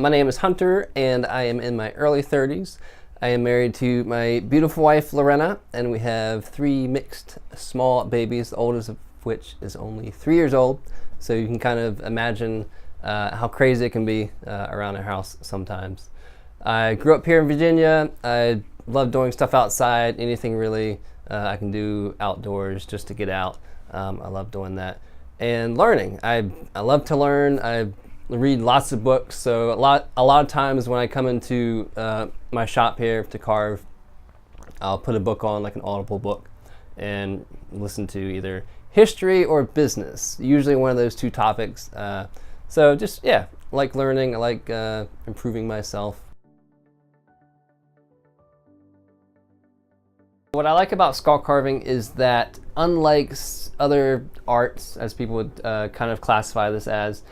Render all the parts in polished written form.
My name is Hunter, and I am in my early 30s. I am married to my beautiful wife, Lorena, and we have 3 mixed small babies, the oldest of which is only 3 years old. So you can kind of imagine how crazy it can be around our house sometimes. I grew up here in Virginia. I love doing stuff outside, anything really I can do outdoors just to get out. I love doing that. And learning. I love to learn. I read lots of books, so a lot of times when I come into my shop here to carve, I'll put a book on, like an Audible book, and listen to either history or business, usually one of those 2 topics. So just, yeah, I like learning, I like improving myself. What I like about skull carving is that, unlike other arts, as people would kind of classify this as,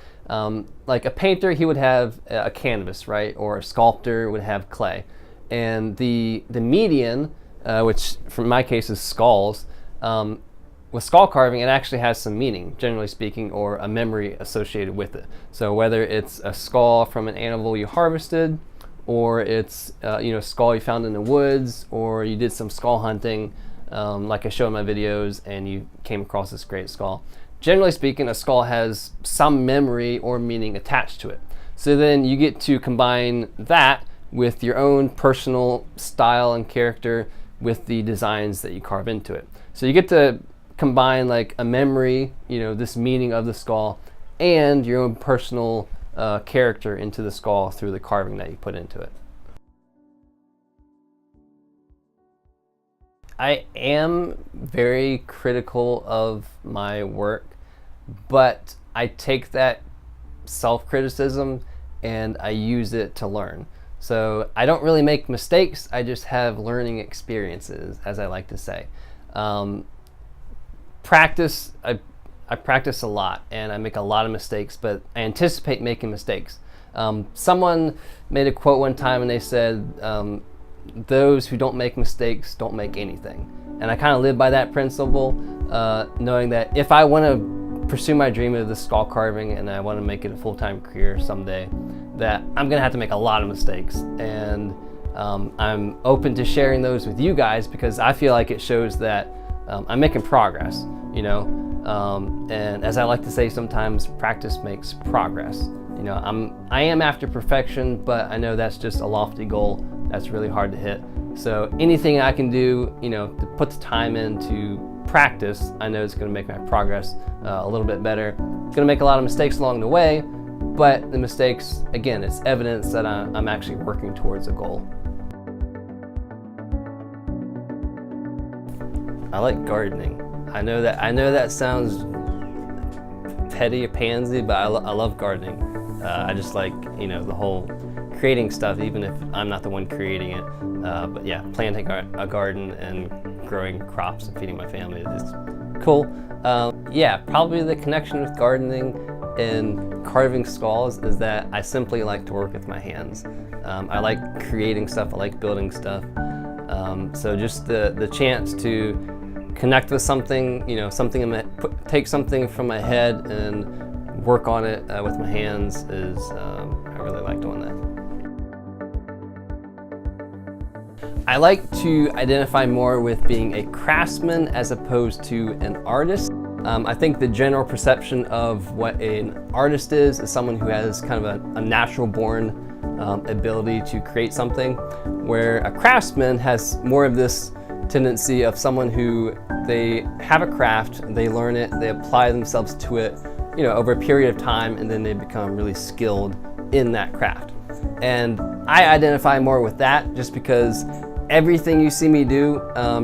like a painter, he would have a canvas, right? Or a sculptor would have clay. And the median, which from my case is skulls, with skull carving, it actually has some meaning, generally speaking, or a memory associated with it. So whether it's a skull from an animal you harvested, or it's a skull you found in the woods, or you did some skull hunting, like I show in my videos, and you came across this great skull. Generally speaking, a skull has some memory or meaning attached to it. So then you get to combine that with your own personal style and character with the designs that you carve into it. So you get to combine like a memory, this meaning of the skull, and your own personal character into the skull through the carving that you put into it. I am very critical of my work, but I take that self-criticism and I use it to learn. So I don't really make mistakes, I just have learning experiences, as I like to say. Practice, I practice a lot and I make a lot of mistakes, but I anticipate making mistakes. Someone made a quote one time and they said, those who don't make mistakes don't make anything. And I kind of live by that principle, knowing that if I want to pursue my dream of the skull carving and I want to make it a full-time career someday, that I'm gonna have to make a lot of mistakes. And I'm open to sharing those with you guys because I feel like it shows that I'm making progress, and as I like to say sometimes, practice makes progress. I am after perfection, but I know that's just a lofty goal that's really hard to hit. So anything I can do, to put the time in to practice, I know it's going to make my progress a little bit better. It's going to make a lot of mistakes along the way, but the mistakes, again, it's evidence that I'm actually working towards a goal. I like gardening. I know that sounds petty or pansy, but I love gardening. I just like, the whole creating stuff, even if I'm not the one creating it. But yeah, planting a garden and growing crops and feeding my family is cool. Yeah, probably the connection with gardening and carving skulls is that I simply like to work with my hands. I like creating stuff, I like building stuff. So just the chance to connect with something, take something from my head and work on it with my hands is, I really like doing that. I like to identify more with being a craftsman as opposed to an artist. I think the general perception of what an artist is someone who has kind of a natural born ability to create something, where a craftsman has more of this tendency of someone who they have a craft, they learn it, they apply themselves to it, over a period of time, and then they become really skilled in that craft. And I identify more with that just because everything you see me do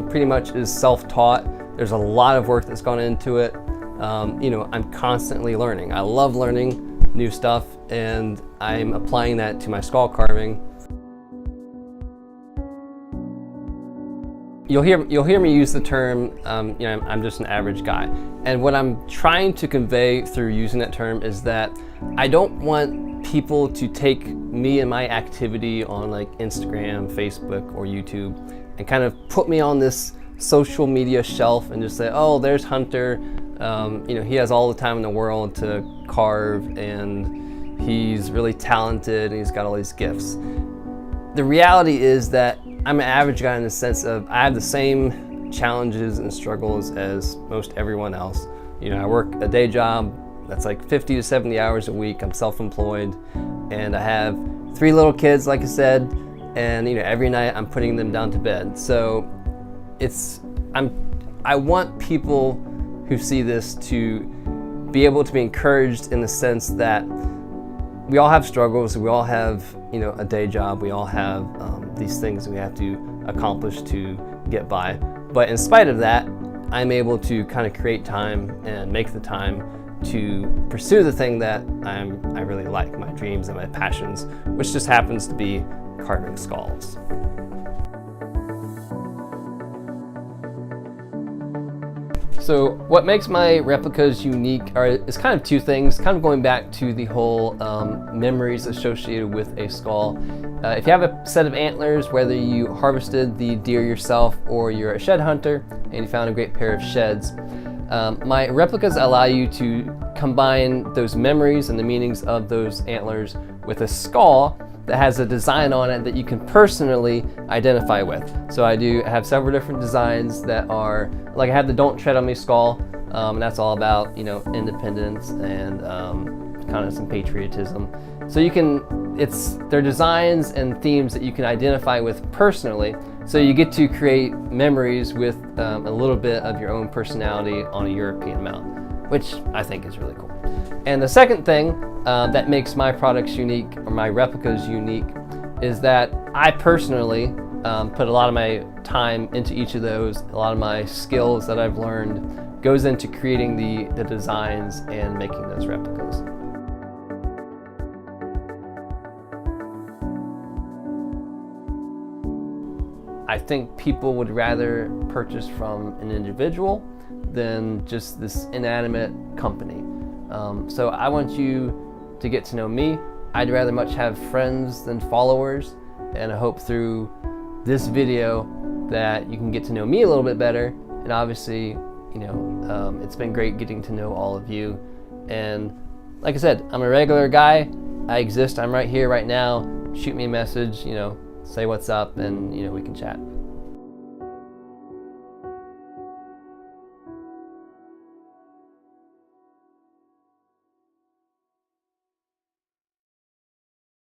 pretty much is self-taught. There's a lot of work that's gone into it. I'm constantly learning. I love learning new stuff, and I'm applying that to my skull carving. You'll hear me use the term, I'm just an average guy. And what I'm trying to convey through using that term is that I don't want people to take me and my activity on like Instagram, Facebook, or YouTube and kind of put me on this social media shelf and just say, oh, there's Hunter. He has all the time in the world to carve and he's really talented and he's got all these gifts. The reality is that I'm an average guy in the sense of I have the same challenges and struggles as most everyone else. You know, I work a day job that's like 50 to 70 hours a week. I'm self-employed, and I have 3 little kids, like I said, and you know, every night I'm putting them down to bed. So I want people who see this to be able to be encouraged in the sense that we all have struggles, we all have, you know, a day job, we all have these things we have to accomplish to get by. But in spite of that, I'm able to kind of create time and make the time to pursue the thing that I really like, my dreams and my passions, which just happens to be carving skulls. So what makes my replicas unique is kind of 2 things, kind of going back to the whole memories associated with a skull. If you have a set of antlers, whether you harvested the deer yourself or you're a shed hunter and you found a great pair of sheds, my replicas allow you to combine those memories and the meanings of those antlers with a skull that has a design on it that you can personally identify with. So I do have several different designs that are, like I have the Don't Tread on Me skull, and that's all about, you know, independence and kind of some patriotism. So you can, they're designs and themes that you can identify with personally, so you get to create memories with a little bit of your own personality on a European mount, which I think is really cool. And the second thing that makes my products unique, or my replicas unique, is that I personally put a lot of my time into each of those. A lot of my skills that I've learned goes into creating the designs and making those replicas. I think people would rather purchase from an individual than just this inanimate company. So I want you to get to know me. I'd rather much have friends than followers, and I hope through this video that you can get to know me a little bit better. And obviously, you know, it's been great getting to know all of you. And like I said, I'm a regular guy. I exist. I'm right here, right now. Shoot me a message, you know, say what's up, and you know, we can chat.